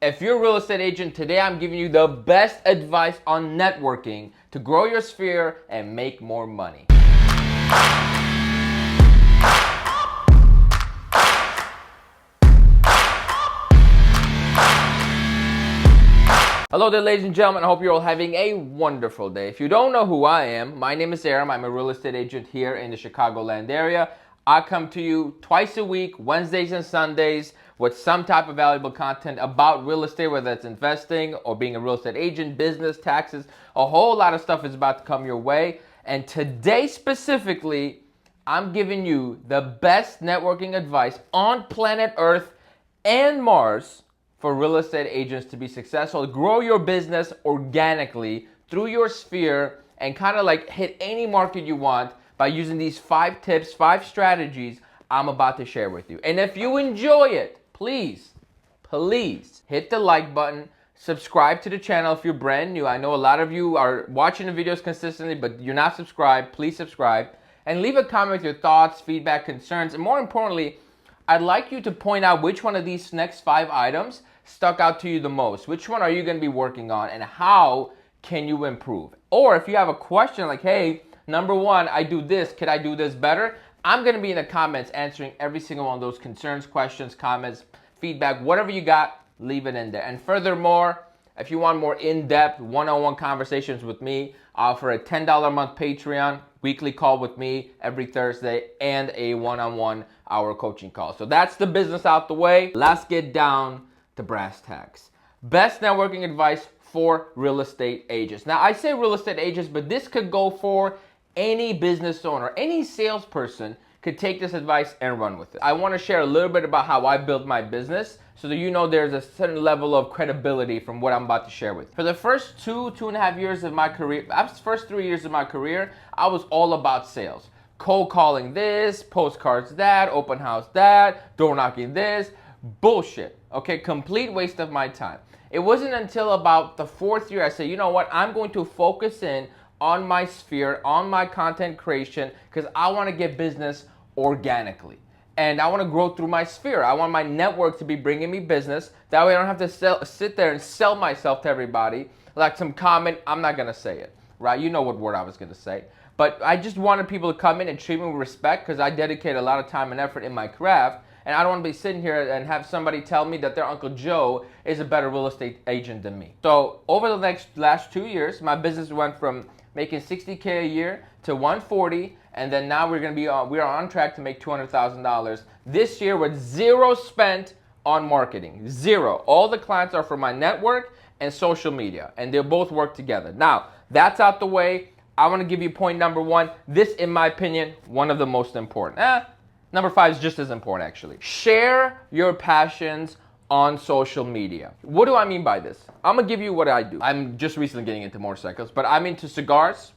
If you're a real estate agent, today I'm giving you the best advice on networking to grow your sphere and make more money. Hello there, ladies and gentlemen. I hope you're all having a wonderful day. If you don't know who I am, my name is Aram. I'm a real estate agent here in the Chicagoland area. I come to you twice a week, Wednesdays and Sundays, with some type of valuable content about real estate, whether it's investing or being a real estate agent, business, taxes. A whole lot of stuff is about to come your way. And today specifically, I'm giving you the best networking advice on planet Earth and Mars for real estate agents to be successful, grow your business organically through your sphere, and kind of like hit any market you want by using these 5 tips, 5 strategies I'm about to share with you. And if you enjoy it, please hit the like button, subscribe to the channel if you're brand new. I know a lot of you are watching the videos consistently, but you're not subscribed. Please subscribe and leave a comment with your thoughts, feedback, concerns, and more importantly, I'd like you to point out which one of these next 5 items stuck out to you the most. Which one are you going to be working on and how can you improve? Or if you have a question like, hey, number 1, I do this, could I do this better? I'm going to be in the comments answering every single one of those concerns, questions, comments, feedback, whatever you got, leave it in there. And furthermore, if you want more in-depth one-on-one conversations with me, I offer a $10 a month Patreon, weekly call with me every Thursday, and a one-on-one hour coaching call. So that's the business out the way. Let's get down to brass tacks. Best networking advice for real estate agents. Now I say real estate agents, but this could go for any business owner, any salesperson could take this advice and run with it. I want to share a little bit about how I built my business so that you know there's a certain level of credibility from what I'm about to share with you. For the first 2.5 years of my career, first 3 years of my career, I was all about sales. Cold calling this, postcards that, open house that, door knocking this, bullshit. Okay, complete waste of my time. It wasn't until about the 4th year I said, you know what, I'm going to focus in on my sphere, on my content creation, because I want to get business organically. And I want to grow through my sphere. I want my network to be bringing me business. That way I don't have to sit there and sell myself to everybody like some comment. I'm not going to say it, right? You know what word I was going to say. But I just wanted people to come in and treat me with respect because I dedicate a lot of time and effort in my craft. And I don't want to be sitting here and have somebody tell me that their Uncle Joe is a better real estate agent than me. So over the last 2 years, my business went from making $60K a year to $140, and then now we are on track to make $200,000 this year with zero spent on marketing. Zero. All the clients are from my network and social media, and they both work together. Now, that's out the way. I want to give you point number 1. This, in my opinion, one of the most important. Number 5 is just as important, actually. Share your passions on social media. What do I mean by this? I'm gonna give you what I do. I'm just recently getting into motorcycles, but I'm into cigars,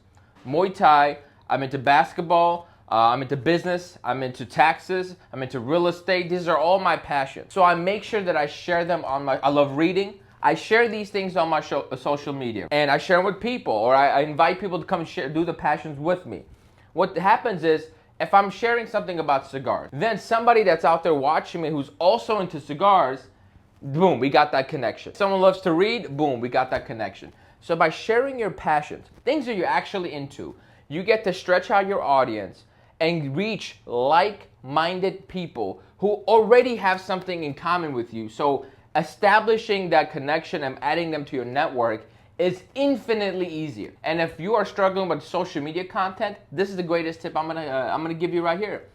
Muay Thai, I'm into basketball, I'm into business, I'm into taxes, I'm into real estate. These are all my passions. So I make sure that I share them I love reading. I share these things on my social media, and I share them with people, or I invite people to come do the passions with me. What happens is, if I'm sharing something about cigars, then somebody that's out there watching me who's also into cigars, boom, we got that connection. Someone loves to read, boom, we got that connection. So by sharing your passions, things that you're actually into, you get to stretch out your audience and reach like-minded people who already have something in common with you. So establishing that connection and adding them to your network is infinitely easier. And if you are struggling with social media content, this is the greatest tip I'm gonna give you right here.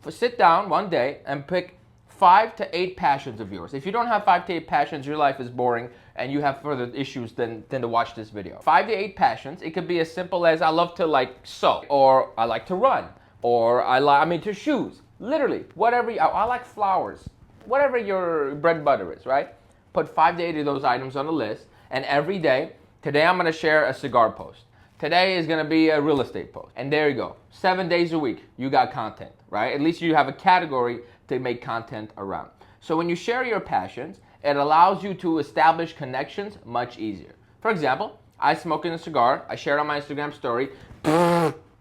Sit down one day and pick 5 to 8 passions of yours. If you don't have 5 to 8 passions, your life is boring and you have further issues than to watch this video. 5 to 8 passions. It could be as simple as I love to sew, or I like to run, or I'm into shoes. Literally, whatever. I like flowers. Whatever your bread and butter is, right? Put 5 to 8 of those items on the list, and every day. Today I'm gonna share a cigar post. Today is gonna be a real estate post. And there you go. 7 days a week, you got content, right? At least you have a category to make content around. So when you share your passions, it allows you to establish connections much easier. For example, I smoke in a cigar, I share it on my Instagram story.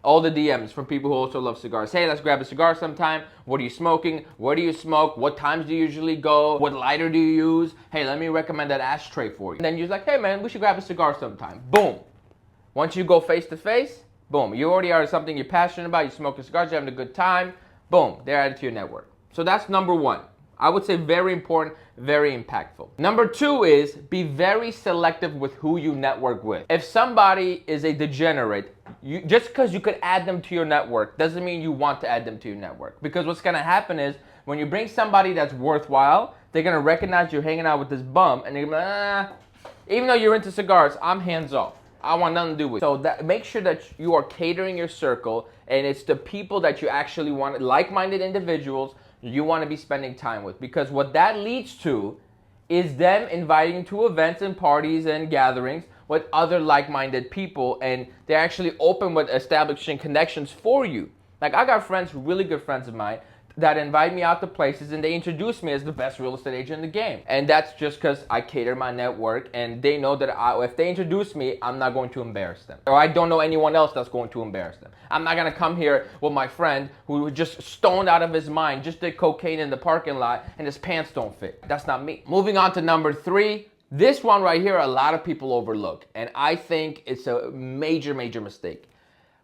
all the DMs from people who also love cigars. Hey, let's grab a cigar sometime. What are you smoking? Where do you smoke? What times do you usually go? What lighter do you use? Hey, let me recommend that ashtray for you. And then you're like, hey man, we should grab a cigar sometime. Boom. Once you go face to face, boom, you already are something you're passionate about. You're smoking cigars, you're having a good time. Boom, they're added to your network. So that's number one. I would say very important, very impactful. Number two is be very selective with who you network with. If somebody is a degenerate, just because you could add them to your network doesn't mean you want to add them to your network. Because what's gonna happen is when you bring somebody that's worthwhile, they're gonna recognize you're hanging out with this bum and they're gonna be like, even though you're into cigars, I'm hands off. I want nothing to do with it. So make sure that you are catering your circle and it's the people that you actually want, like-minded individuals you want to be spending time with, because what that leads to is them inviting to events and parties and gatherings with other like-minded people, and they're actually open with establishing connections for you. Like I got friends, really good friends of mine, that invite me out to places and they introduce me as the best real estate agent in the game. And that's just because I cater my network and they know that if they introduce me, I'm not going to embarrass them. Or I don't know anyone else that's going to embarrass them. I'm not gonna come here with my friend who was just stoned out of his mind, just did cocaine in the parking lot and his pants don't fit. That's not me. Moving on to number three. This one right here, a lot of people overlook. And I think it's a major, major mistake.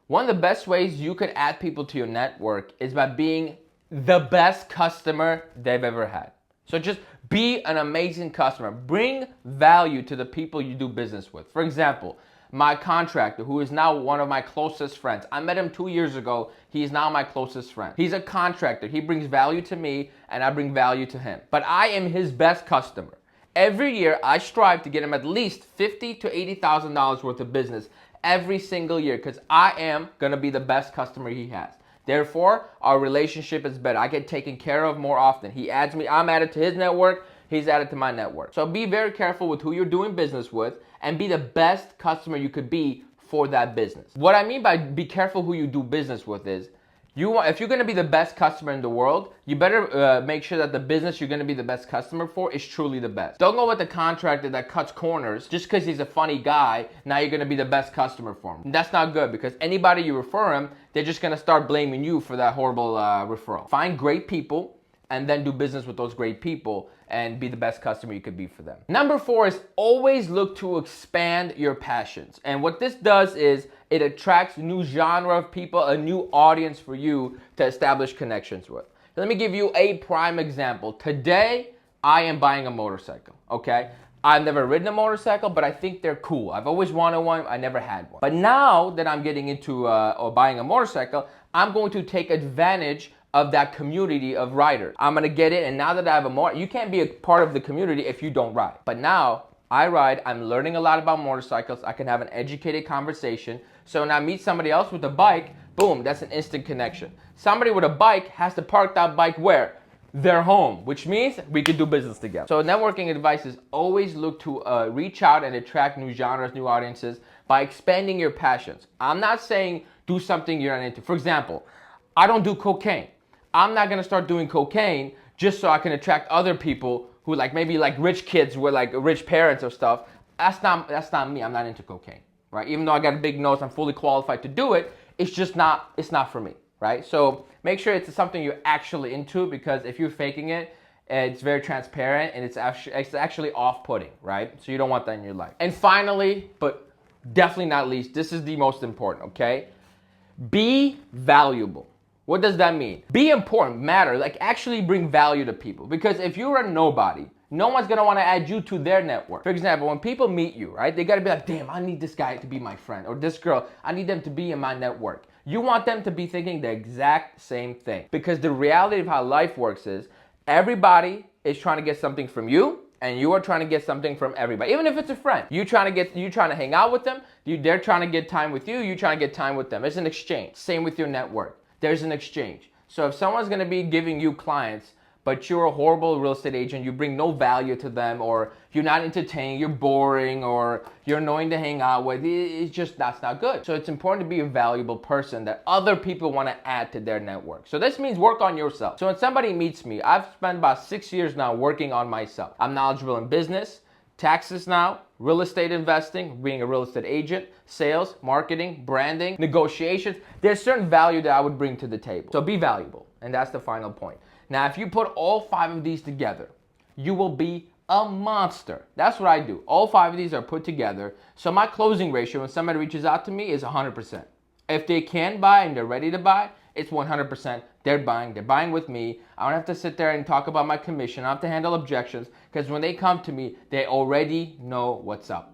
One of the best ways you could add people to your network is by being the best customer they've ever had. So just be an amazing customer. Bring value to the people you do business with. For example, my contractor, who is now one of my closest friends. I met him 2 years ago. He is now my closest friend. He's a contractor. He brings value to me and I bring value to him. But I am his best customer. Every year I strive to get him at least $50,000 to $80,000 worth of business every single year because I am gonna be the best customer he has. Therefore, our relationship is better. I get taken care of more often. He adds me, I'm added to his network, he's added to my network. So be very careful with who you're doing business with and be the best customer you could be for that business. What I mean by be careful who you do business with is, if you're gonna be the best customer in the world, you better make sure that the business you're gonna be the best customer for is truly the best. Don't go with the contractor that cuts corners just because he's a funny guy, now you're gonna be the best customer for him. That's not good because anybody you refer him, they're just gonna start blaming you for that horrible referral. Find great people and then do business with those great people and be the best customer you could be for them. Number four is always look to expand your passions. And what this does is it attracts new genre of people, a new audience for you to establish connections with. Let me give you a prime example. Today, I am buying a motorcycle, okay? I've never ridden a motorcycle, but I think they're cool. I've always wanted one, I never had one. But now that I'm getting into or buying a motorcycle, I'm going to take advantage of that community of riders. I'm gonna get it, and now that I have you can't be a part of the community if you don't ride. But now, I ride, I'm learning a lot about motorcycles, I can have an educated conversation. So when I meet somebody else with a bike, boom, that's an instant connection. Somebody with a bike has to park that bike where? Their home, which means we could do business together. So networking advice is always look to reach out and attract new genres, new audiences by expanding your passions. I'm not saying do something you're not into. For example, I don't do cocaine. I'm not gonna start doing cocaine just so I can attract other people who maybe rich kids with rich parents or stuff. That's not me. I'm not into cocaine, right? Even though I got a big nose, I'm fully qualified to do it. It's not for me, right? So make sure it's something you're actually into, because if you're faking it, it's very transparent and it's actually off-putting, right? So you don't want that in your life. And finally, but definitely not least, this is the most important, okay? Be valuable. What does that mean? Be important, matter, actually bring value to people. Because if you're a nobody, no one's gonna wanna add you to their network. For example, when people meet you, right, they gotta be like, damn, I need this guy to be my friend, or this girl, I need them to be in my network. You want them to be thinking the exact same thing. Because the reality of how life works is, everybody is trying to get something from you, and you are trying to get something from everybody. Even if it's a friend, you trying to hang out with them, they're trying to get time with you, you trying to get time with them. It's an exchange. Same with your network. There's an exchange. So if someone's gonna be giving you clients, but you're a horrible real estate agent, you bring no value to them, or you're not entertaining, you're boring, or you're annoying to hang out with, that's not good. So it's important to be a valuable person that other people wanna add to their network. So this means work on yourself. So when somebody meets me, I've spent about 6 years now working on myself. I'm knowledgeable in business, Taxes now, real estate investing, being a real estate agent, sales, marketing, branding, negotiations. There's certain value that I would bring to the table. So be valuable, and that's the final point. Now, if you put all 5 of these together, you will be a monster. That's what I do. All 5 of these are put together. So my closing ratio when somebody reaches out to me is 100%. If they can buy and they're ready to buy, it's 100%. They're buying with me. I don't have to sit there and talk about my commission. I don't have to handle objections, because when they come to me, they already know what's up.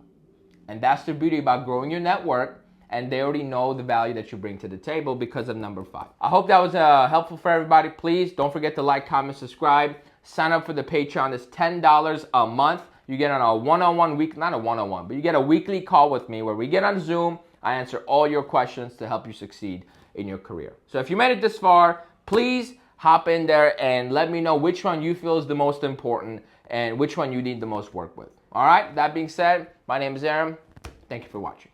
And that's the beauty about growing your network, and they already know the value that you bring to the table because of number 5. I hope that was helpful for everybody. Please don't forget to like, comment, subscribe. Sign up for the Patreon. It's $10 a month. You get on a one-on-one week, not a one-on-one, but you get a weekly call with me where we get on Zoom. I answer all your questions to help you succeed in your career. So if you made it this far, please hop in there and let me know which one you feel is the most important and which one you need the most work with. All right, that being said, my name is Aaron. Thank you for watching.